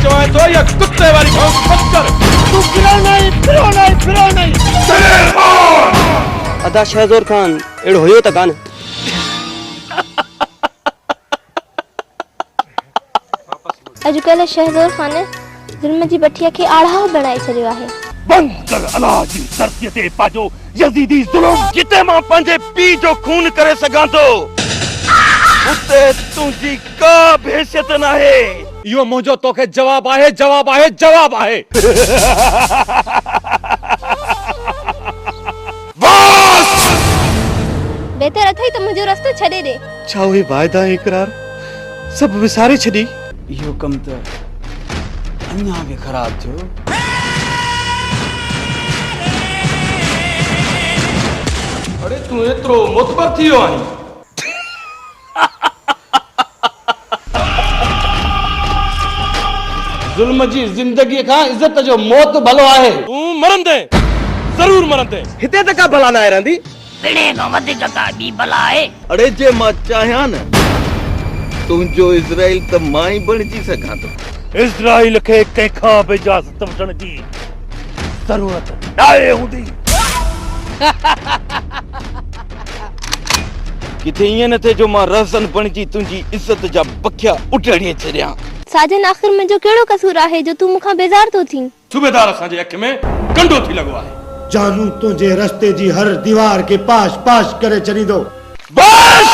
चवाए तो या कुत्ते वाली भौंक मत कर। तू फिरो नहीं। अदा शहजोर खान एड़ो होयो त कान। अॼुकल्ह शहजोर खान ज़ुल्म जी बठीअ खे आढ़ाओ बणाए छॾियो आहे। बंद कर अल्लाह जी धरतीअ ते पाजो यज़ीदी ज़ुल्म। जिते मां पंहिंजे पीउ जो खून करे सघां थो उते तुंहिंजी का बि हैसियत न आहे। इहो मुंहिंजो तोखे जवाब आहे। बहितर अथई त मुंहिंजो रस्तो छॾे ॾे। छा उहे वाइदा इक़रार सभु विसारे छॾी? इहो कम त अञा बि ख़राब थियो। अरे तू एतिरो मुतबर थी वियो आहीं? ज़ुल्म जी ज़िंदगी खां इज़त जो मौत भलो आहे। तूं मरंदे ज़रूर मरंदे। हिते त का भला न आहे रहंदी। पिणे खां वधीक का ॿी भला आहे। अड़े जे मां चाहियां न तुंहिंजो इज़राइल त मां ई बणिजी सघां थो। इज़राइल खे कंहिंखां बि इजाज़त वठण जी ज़रूरत नाहे हूंदी। किथे ईअं न थिए जो मां रहज़न बणिजी तुंहिंजी इज़त जा बखिया उटड़ीअ छॾियां। साजन आख़िर मुंहिंजो कहिड़ो कसूर आहे जो तूं मूंखां बेज़ार थो थी? सूबेदार असांजे अख में कंडो थी लॻो आहे। जानू तुझे रस्ते जी हर दीवार के पाश करे छॾींदो। बस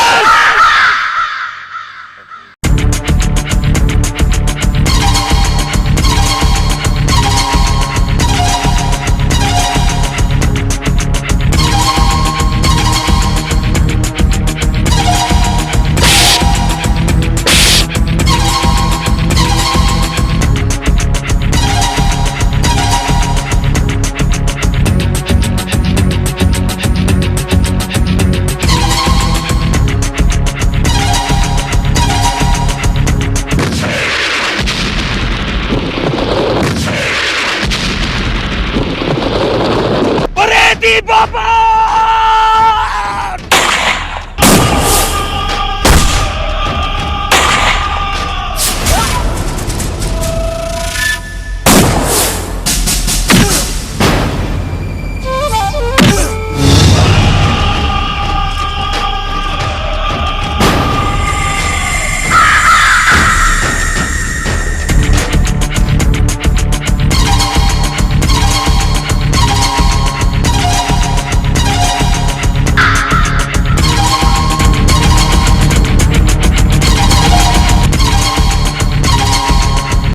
बाबा